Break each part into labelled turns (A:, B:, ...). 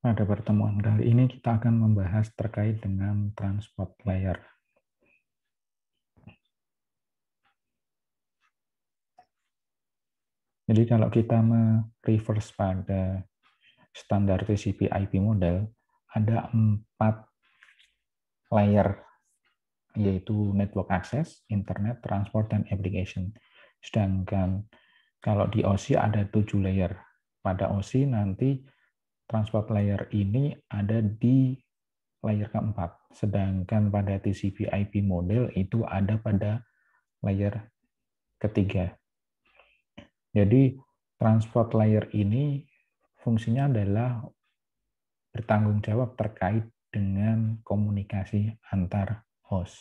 A: Pada pertemuan kali ini kita akan membahas terkait dengan transport layer. Jadi kalau kita mereverse pada standar TCP/IP model, ada 4 layer, yaitu network access, internet, transport, dan application. Sedangkan kalau di OSI ada 7 layer. Pada OSI nanti transport layer ini ada di layer keempat, sedangkan pada TCP/IP model itu ada pada layer ketiga. Jadi transport layer ini fungsinya adalah bertanggung jawab terkait dengan komunikasi antar host.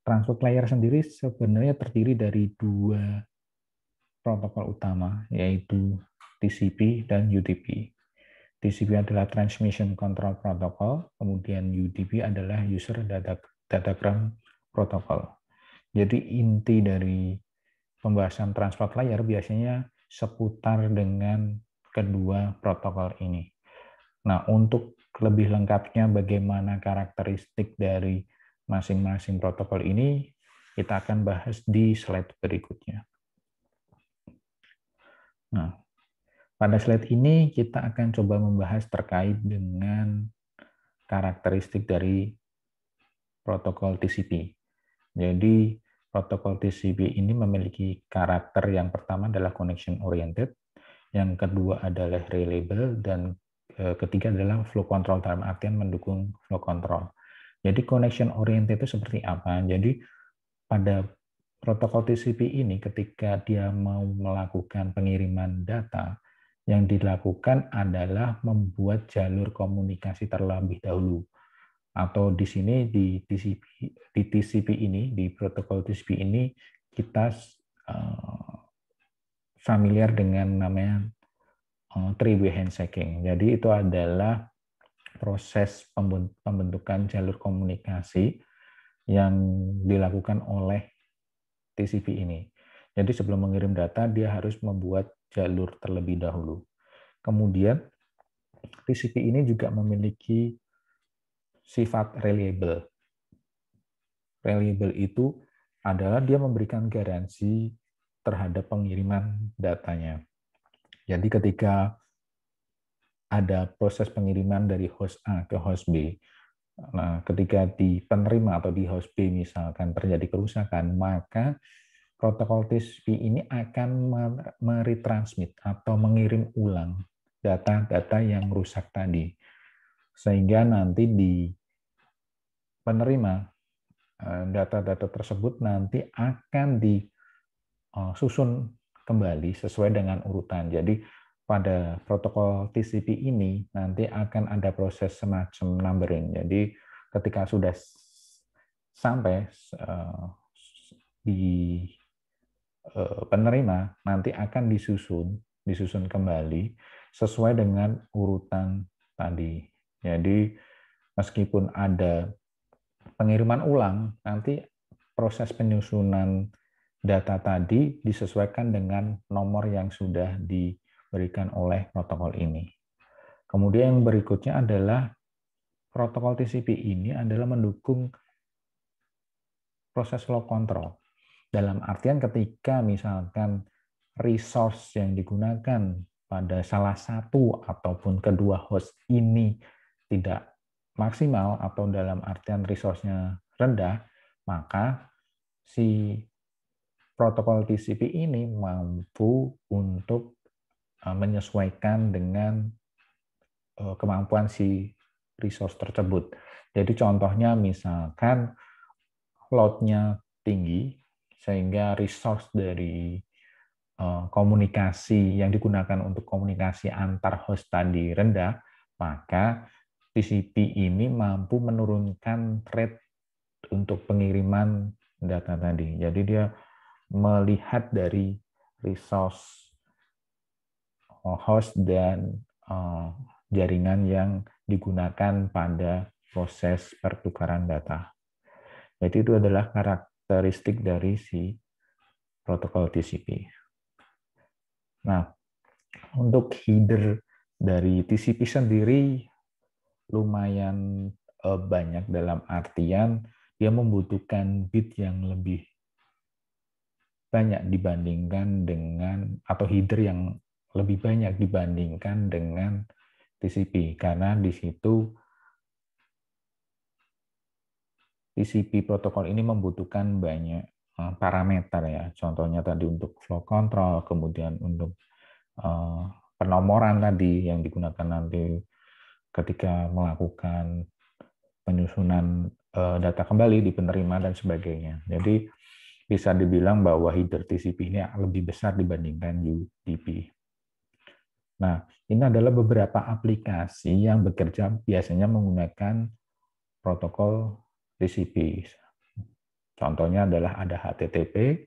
A: Transport layer sendiri sebenarnya terdiri dari 2 protokol utama, yaitu TCP dan UDP. TCP adalah Transmission Control Protocol, kemudian UDP adalah User Datagram Protocol. Jadi inti dari pembahasan transport layer biasanya seputar dengan kedua protokol ini. Nah, untuk lebih lengkapnya bagaimana karakteristik dari masing-masing protokol ini, kita akan bahas di slide berikutnya. Nah, pada slide ini kita akan coba membahas terkait dengan karakteristik dari protokol TCP. Jadi, protokol TCP ini memiliki karakter yang pertama adalah connection oriented, yang kedua adalah reliable, dan ketiga adalah flow control, dalam artian mendukung flow control. Jadi connection oriented itu seperti apa? Jadi pada protokol TCP ini ketika dia mau melakukan pengiriman data, yang dilakukan adalah membuat jalur komunikasi terlebih dahulu. Atau di sini di TCP ini, di protokol TCP ini kita familiar dengan namanya three-way handshaking. Jadi itu adalah proses pembentukan jalur komunikasi yang dilakukan oleh TCP ini. Jadi sebelum mengirim data, dia harus membuat jalur terlebih dahulu. Kemudian TCP ini juga memiliki sifat reliable. Reliable itu adalah dia memberikan garansi terhadap pengiriman datanya. Jadi ketika ada proses pengiriman dari host A ke host B, nah ketika di penerima atau di host B misalkan terjadi kerusakan, maka protokol TCP ini akan meretransmit atau mengirim ulang data-data yang rusak tadi. Sehingga nanti di penerima data-data tersebut nanti akan disusun kembali sesuai dengan urutan. Jadi pada protokol TCP ini nanti akan ada proses semacam numbering. Jadi ketika sudah sampai di penerima, nanti akan disusun kembali sesuai dengan urutan tadi. Jadi meskipun ada pengiriman ulang, nanti proses penyusunan data tadi disesuaikan dengan nomor yang sudah diberikan oleh protokol ini. Kemudian yang berikutnya adalah protokol TCP ini adalah mendukung proses flow control. Dalam artian ketika misalkan resource yang digunakan pada salah satu ataupun kedua host ini tidak maksimal atau dalam artian resource-nya rendah, maka si protokol TCP ini mampu untuk menyesuaikan dengan kemampuan si resource tersebut. Jadi contohnya misalkan load-nya tinggi, sehingga resource dari komunikasi yang digunakan untuk komunikasi antar host tadi rendah, maka TCP ini mampu menurunkan rate untuk pengiriman data tadi. Jadi dia melihat dari resource host dan jaringan yang digunakan pada proses pertukaran data. Jadi itu adalah karakteristik dari si protokol TCP. Nah, Untuk header dari TCP sendiri lumayan banyak, dalam artian dia membutuhkan bit yang lebih banyak dibandingkan dengan, atau header yang lebih banyak dibandingkan dengan TCP, karena di situ TCP protokol ini membutuhkan banyak parameter ya. Contohnya tadi untuk flow control, kemudian untuk penomoran tadi yang digunakan nanti ketika melakukan penyusunan data kembali di penerima dan sebagainya. Jadi bisa dibilang bahwa header TCP ini lebih besar dibandingkan UDP. Nah, ini adalah beberapa aplikasi yang bekerja biasanya menggunakan protokol TCP. Contohnya adalah ada HTTP,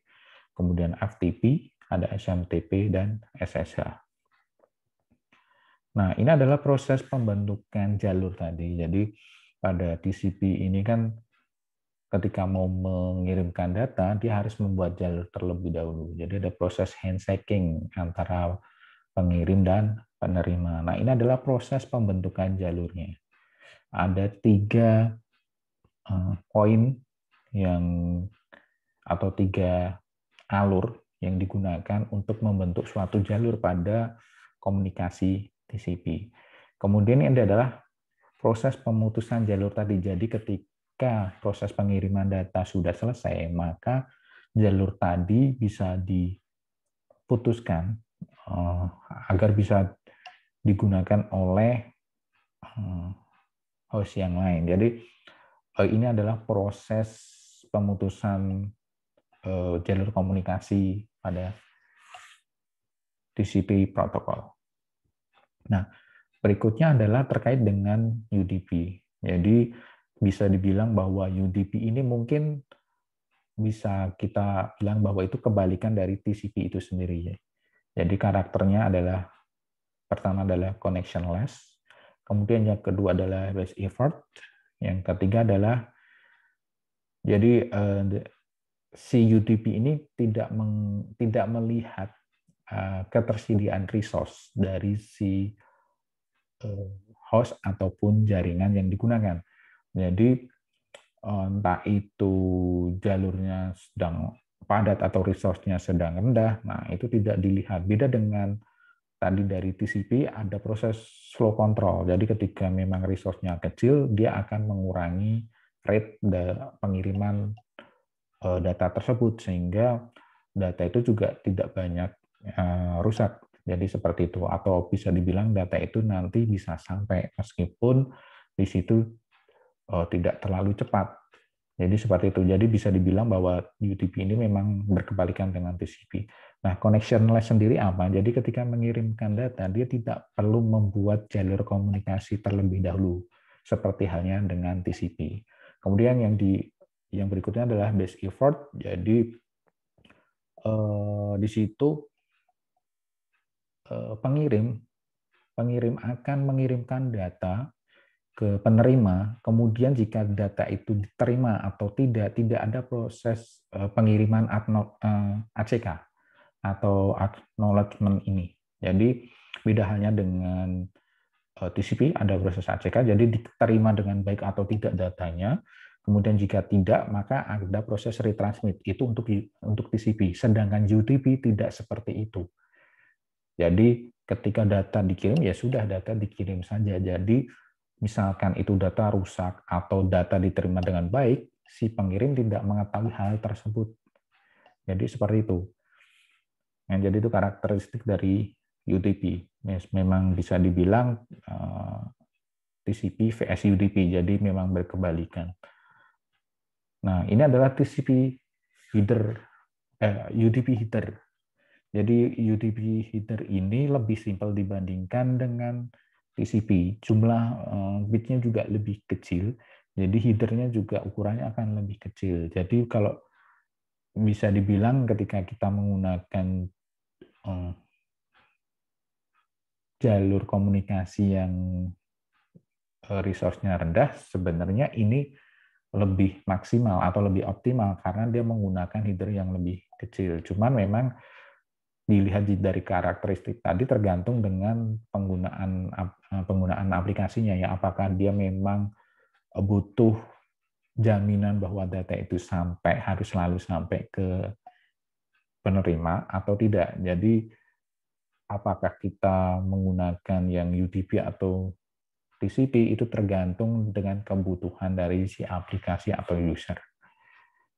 A: kemudian FTP, ada SMTP, dan SSH. Nah, ini adalah proses pembentukan jalur tadi. Jadi, pada TCP ini kan ketika mau mengirimkan data, dia harus membuat jalur terlebih dahulu. Jadi, ada proses handshaking antara pengirim dan penerima. Nah, ini adalah proses pembentukan jalurnya. Ada 3 poin yang atau 3 alur yang digunakan untuk membentuk suatu jalur pada komunikasi TCP. Kemudian ini adalah proses pemutusan jalur tadi. Jadi ketika proses pengiriman data sudah selesai, maka jalur tadi bisa diputuskan agar bisa digunakan oleh host yang lain. Jadi ini adalah proses pemutusan jalur komunikasi pada TCP protokol. Nah, berikutnya adalah terkait dengan UDP. Jadi bisa dibilang bahwa UDP ini mungkin bisa kita bilang bahwa itu kebalikan dari TCP itu sendiri. Jadi karakternya adalah, pertama adalah connectionless, kemudian yang kedua adalah base effort, yang ketiga adalah jadi si UDP ini tidak melihat ketersediaan resource dari si host ataupun jaringan yang digunakan. Jadi entah itu jalurnya sedang padat atau resource-nya sedang rendah, nah itu tidak dilihat. Beda dengan tadi dari TCP ada proses flow control. Jadi ketika memang resource-nya kecil, dia akan mengurangi rate pengiriman data tersebut sehingga data itu juga tidak banyak rusak. Jadi seperti itu, atau bisa dibilang data itu nanti bisa sampai meskipun di situ tidak terlalu cepat. Jadi seperti itu. Jadi bisa dibilang bahwa UDP ini memang berkebalikan dengan TCP. Nah, connectionless sendiri apa? Jadi ketika mengirimkan data, dia tidak perlu membuat jalur komunikasi terlebih dahulu, seperti halnya dengan TCP. Kemudian yang berikutnya adalah base effort. Jadi di situ pengirim akan mengirimkan data ke penerima, kemudian jika data itu diterima atau tidak ada proses pengiriman ACK atau acknowledgement ini. Jadi beda halnya dengan TCP, ada proses ACK, jadi diterima dengan baik atau tidak datanya. Kemudian jika tidak, maka ada proses retransmit. Itu untuk TCP. Sedangkan UDP tidak seperti itu. Jadi ketika data dikirim, ya sudah data dikirim saja. Jadi misalkan itu data rusak atau data diterima dengan baik, si pengirim tidak mengetahui hal tersebut. Jadi seperti itu. Nah, jadi itu karakteristik dari UDP. Memang bisa dibilang TCP vs UDP, jadi memang berkebalikan. Nah, ini adalah TCP header, UDP header. Jadi UDP header ini lebih simpel dibandingkan dengan TCP. Jumlah bitnya juga lebih kecil, jadi headernya juga ukurannya akan lebih kecil. Jadi kalau bisa dibilang ketika kita menggunakan jalur komunikasi yang resource-nya rendah, sebenarnya ini lebih maksimal atau lebih optimal karena dia menggunakan header yang lebih kecil. Cuman memang dilihat dari karakteristik tadi tergantung dengan penggunaan aplikasinya ya, apakah dia memang butuh jaminan bahwa data itu harus selalu sampai ke penerima atau tidak. Jadi apakah kita menggunakan yang UDP atau TCP itu tergantung dengan kebutuhan dari si aplikasi atau user.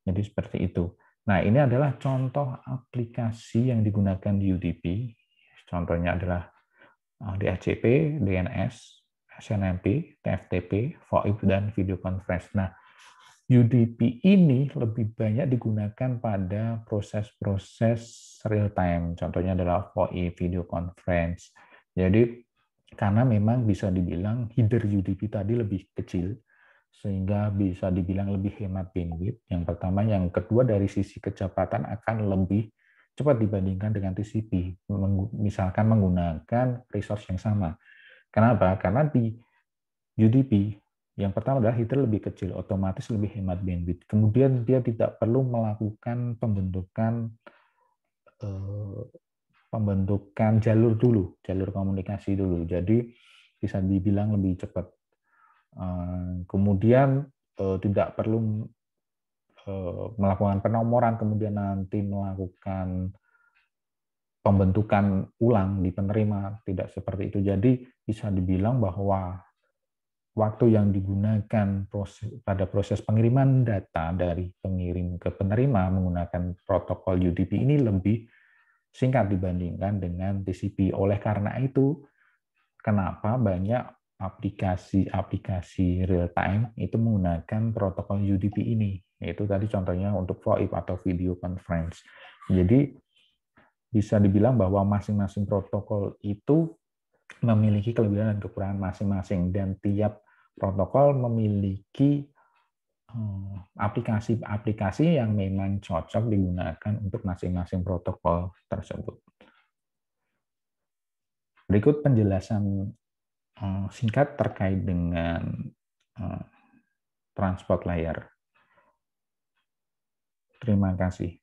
A: Jadi seperti itu. Nah, ini adalah contoh aplikasi yang digunakan di UDP. Contohnya adalah DHCP, DNS, SNMP, TFTP, VoIP, dan video conference. Nah, UDP ini lebih banyak digunakan pada proses-proses real time. Contohnya adalah VoIP, video conference. Jadi, karena memang bisa dibilang header UDP tadi lebih kecil, sehingga bisa dibilang lebih hemat bandwidth. Yang pertama, yang kedua dari sisi kecepatan akan lebih cepat dibandingkan dengan TCP, misalkan menggunakan resource yang sama. Kenapa? Karena di UDP, yang pertama adalah header lebih kecil, otomatis lebih hemat bandwidth. Kemudian dia tidak perlu melakukan pembentukan jalur dulu, jalur komunikasi dulu. Jadi bisa dibilang lebih cepat. Kemudian tidak perlu melakukan penomoran, kemudian nanti melakukan pembentukan ulang di penerima, tidak seperti itu. Jadi bisa dibilang bahwa waktu yang digunakan pada proses pengiriman data dari pengirim ke penerima menggunakan protokol UDP ini lebih singkat dibandingkan dengan TCP. Oleh karena itu, kenapa banyak aplikasi-aplikasi real time itu menggunakan protokol UDP ini. Yaitu tadi contohnya untuk VoIP atau video conference. Jadi bisa dibilang bahwa masing-masing protokol itu memiliki kelebihan dan kekurangan masing-masing, dan tiap protokol memiliki aplikasi-aplikasi yang memang cocok digunakan untuk masing-masing protokol tersebut. Berikut penjelasan singkat terkait dengan transport layer. Terima kasih.